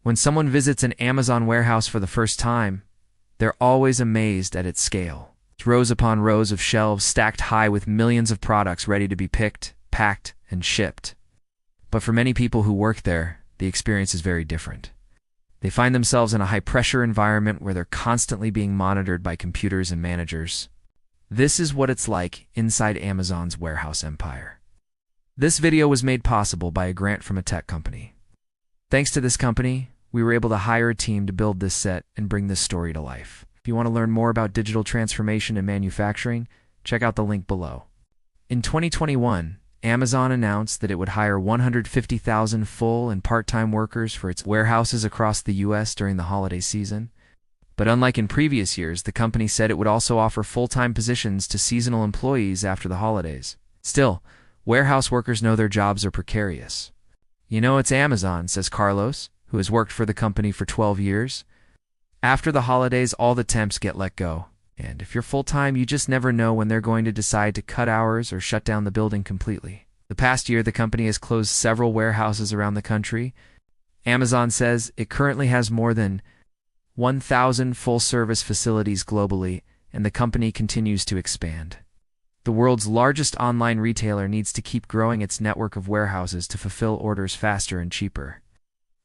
When someone visits an Amazon warehouse for the first time, they're always amazed at its scale. It's rows upon rows of shelves stacked high with millions of products ready to be picked, packed, and shipped. But for many people who work there, the experience is very different. They find themselves in a high-pressure environment where they're constantly being monitored by computers and managers. This is what it's like inside Amazon's warehouse empire. This video was made possible by a grant from a tech company. Thanks to this company, we were able to hire a team to build this set and bring this story to life. If you want to learn more about digital transformation in manufacturing, check out the link below. In 2021, Amazon announced that it would hire 150,000 full and part-time workers for its warehouses across the U.S. during the holiday season. But unlike in previous years, the company said it would also offer full-time positions to seasonal employees after the holidays. Still, warehouse workers know their jobs are precarious. "You know, it's Amazon," says Carlos, who has worked for the company for 12 years. "After the holidays, all the temps get let go. And if you're full-time, you just never know when they're going to decide to cut hours or shut down the building completely." The past year, the company has closed several warehouses around the country. Amazon says it currently has more than 1,000 full-service facilities globally, and the company continues to expand. The world's largest online retailer needs to keep growing its network of warehouses to fulfill orders faster and cheaper.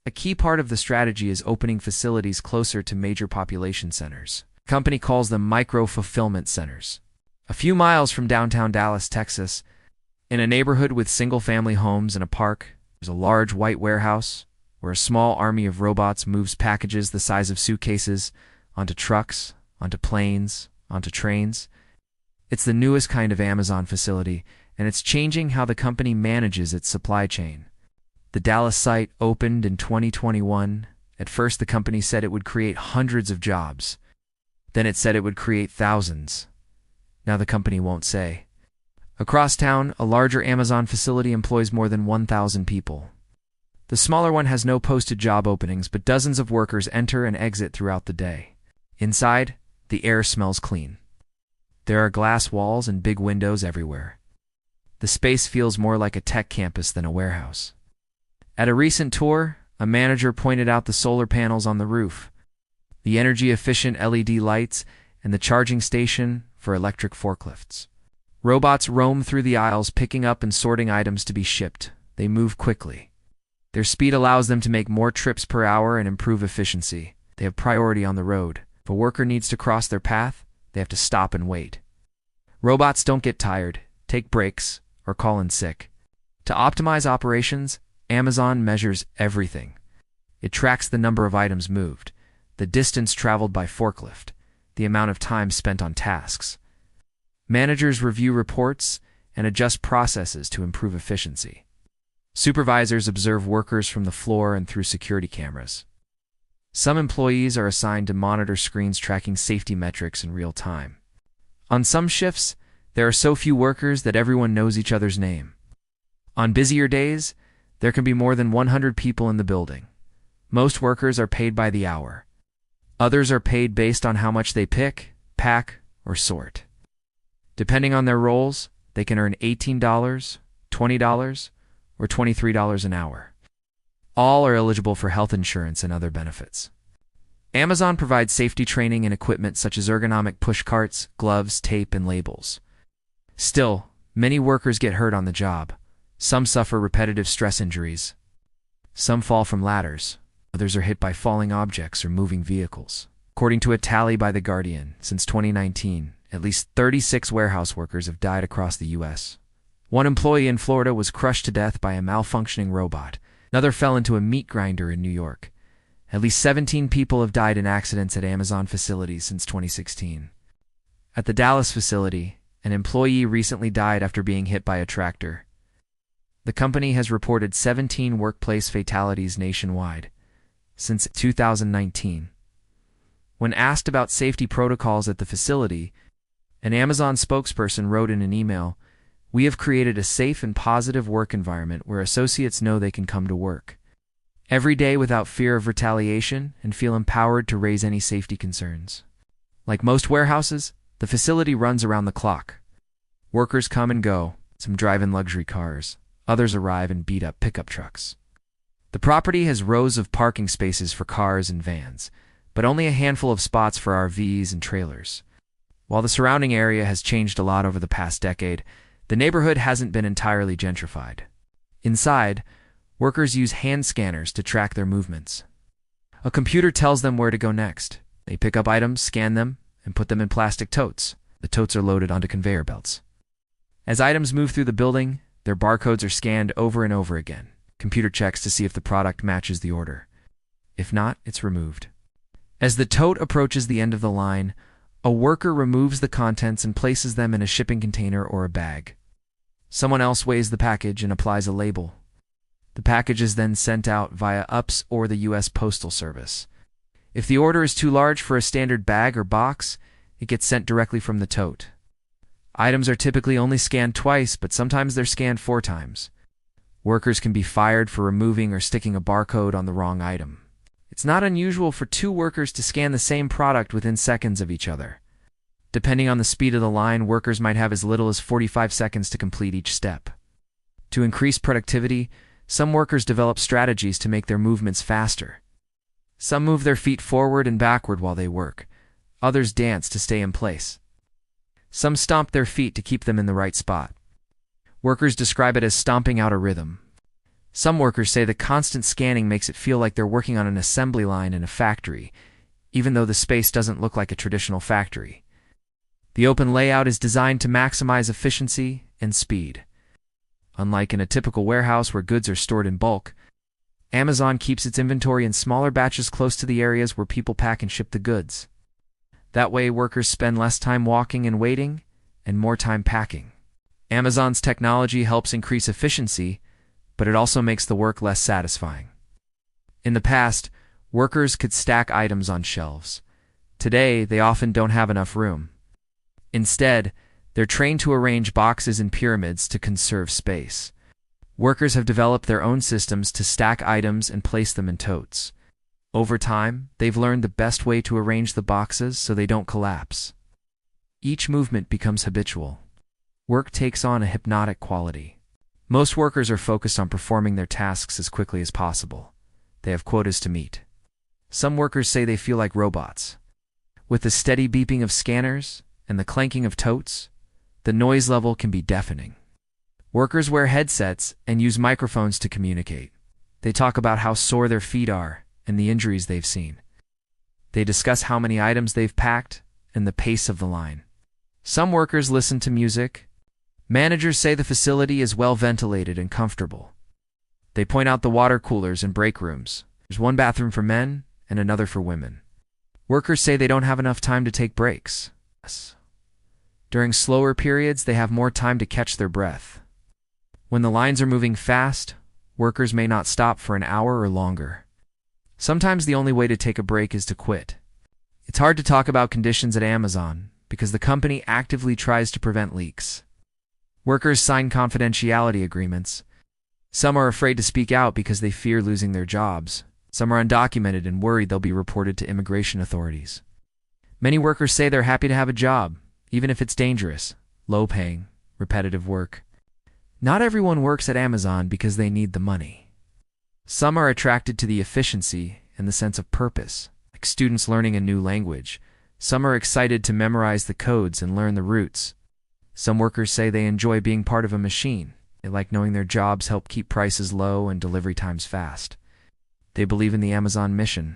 A key part of the strategy is opening facilities closer to major population centers. The company calls them micro-fulfillment centers. A few miles from downtown Dallas, Texas, in a neighborhood with single-family homes and a park, there's a large white warehouse where a small army of robots moves packages the size of suitcases onto trucks, onto planes, onto trains. It's the newest kind of Amazon facility, and it's changing how the company manages its supply chain. The Dallas site opened in 2021. At first, the company said it would create hundreds of jobs. Then it said it would create thousands. Now the company won't say. Across town, a larger Amazon facility employs more than 1,000 people. The smaller one has no posted job openings, but dozens of workers enter and exit throughout the day. Inside, the air smells clean. There are glass walls and big windows everywhere. The space feels more like a tech campus than a warehouse. At a recent tour, a manager pointed out the solar panels on the roof, the energy-efficient LED lights, and the charging station for electric forklifts. Robots roam through the aisles picking up and sorting items to be shipped. They move quickly. Their speed allows them to make more trips per hour and improve efficiency. They have priority on the road. If a worker needs to cross their path, they have to stop and wait. Robots don't get tired, take breaks, or call in sick. To optimize operations, Amazon measures everything. It tracks the number of items moved, the distance traveled by forklift, the amount of time spent on tasks. Managers review reports and adjust processes to improve efficiency. Supervisors observe workers from the floor and through security cameras. Some employees are assigned to monitor screens tracking safety metrics in real time. On some shifts, there are so few workers that everyone knows each other's name. On busier days, there can be more than 100 people in the building. Most workers are paid by the hour. Others are paid based on how much they pick, pack, or sort. Depending on their roles, they can earn $18, $20, or $23 an hour. All are eligible for health insurance and other benefits. Amazon provides safety training and equipment such as ergonomic push carts, gloves, tape, and labels. Still, many workers get hurt on the job. Some suffer repetitive stress injuries. Some fall from ladders. Others are hit by falling objects or moving vehicles. According to a tally by The Guardian, since 2019, at least 36 warehouse workers have died across the U.S. One employee in Florida was crushed to death by a malfunctioning robot. Another fell into a meat grinder in New York. At least 17 people have died in accidents at Amazon facilities since 2016. At the Dallas facility, an employee recently died after being hit by a tractor. The company has reported 17 workplace fatalities nationwide since 2019. When asked about safety protocols at the facility, an Amazon spokesperson wrote in an email, "We have created a safe and positive work environment where associates know they can come to work every day without fear of retaliation and feel empowered to raise any safety concerns." Like most warehouses, the facility runs around the clock. Workers come and go. Some drive in luxury cars. Others arrive in beat-up pickup trucks. The property has rows of parking spaces for cars and vans, but only a handful of spots for RVs and trailers. While the surrounding area has changed a lot over the past decade, the neighborhood hasn't been entirely gentrified. Inside, workers use hand scanners to track their movements. A computer tells them where to go next. They pick up items, scan them, and put them in plastic totes. The totes are loaded onto conveyor belts. As items move through the building, their barcodes are scanned over and over again. Computer checks to see if the product matches the order. If not, it's removed. As the tote approaches the end of the line, a worker removes the contents and places them in a shipping container or a bag. Someone else weighs the package and applies a label. The package is then sent out via UPS or the U.S. Postal Service. If the order is too large for a standard bag or box, it gets sent directly from the tote. Items are typically only scanned twice, but sometimes they're scanned 4 times. Workers can be fired for removing or sticking a barcode on the wrong item. It's not unusual for 2 workers to scan the same product within seconds of each other. Depending on the speed of the line, workers might have as little as 45 seconds to complete each step. To increase productivity, some workers develop strategies to make their movements faster. Some move their feet forward and backward while they work. Others dance to stay in place. Some stomp their feet to keep them in the right spot. Workers describe it as stomping out a rhythm. Some workers say the constant scanning makes it feel like they're working on an assembly line in a factory, even though the space doesn't look like a traditional factory. The open layout is designed to maximize efficiency and speed. Unlike in a typical warehouse where goods are stored in bulk, Amazon keeps its inventory in smaller batches close to the areas where people pack and ship the goods. That way, workers spend less time walking and waiting, and more time packing. Amazon's technology helps increase efficiency, but it also makes the work less satisfying. In the past, workers could stack items on shelves. Today, they often don't have enough room. Instead, they're trained to arrange boxes in pyramids to conserve space. Workers have developed their own systems to stack items and place them in totes. Over time, they've learned the best way to arrange the boxes so they don't collapse. Each movement becomes habitual. Work takes on a hypnotic quality. Most workers are focused on performing their tasks as quickly as possible. They have quotas to meet. Some workers say they feel like robots. With the steady beeping of scanners and the clanking of totes, the noise level can be deafening. Workers wear headsets and use microphones to communicate. They talk about how sore their feet are and the injuries they've seen. They discuss how many items they've packed and the pace of the line. Some workers listen to music. Managers say the facility is well ventilated and comfortable. They point out the water coolers and break rooms. There's one bathroom for men and another for women. Workers say they don't have enough time to take breaks. During slower periods, they have more time to catch their breath. When the lines are moving fast, workers may not stop for an hour or longer. Sometimes the only way to take a break is to quit. It's hard to talk about conditions at Amazon because the company actively tries to prevent leaks. Workers sign confidentiality agreements. Some are afraid to speak out because they fear losing their jobs. Some are undocumented and worried they'll be reported to immigration authorities. Many workers say they're happy to have a job, even if it's dangerous, low-paying, repetitive work. Not everyone works at Amazon because they need the money. Some are attracted to the efficiency and the sense of purpose, like students learning a new language. Some are excited to memorize the codes and learn the routes. Some workers say they enjoy being part of a machine. They like knowing their jobs help keep prices low and delivery times fast. They believe in the Amazon mission.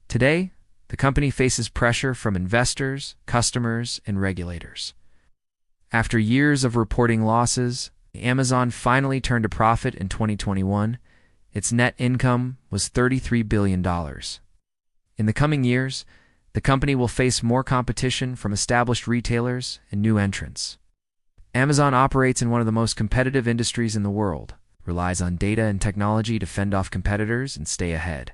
Today, the company faces pressure from investors, customers, and regulators. After years of reporting losses, Amazon finally turned a profit in 2021. Its net income was $33 billion. In the coming years, the company will face more competition from established retailers and new entrants. Amazon operates in one of the most competitive industries in the world, relies on data and technology to fend off competitors and stay ahead.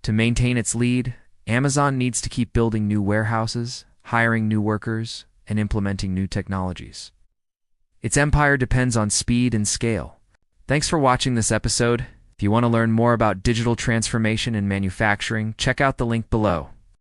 To maintain its lead, Amazon needs to keep building new warehouses, hiring new workers, and implementing new technologies. Its empire depends on speed and scale. Thanks for watching this episode. If you want to learn more about digital transformation in manufacturing, check out the link below.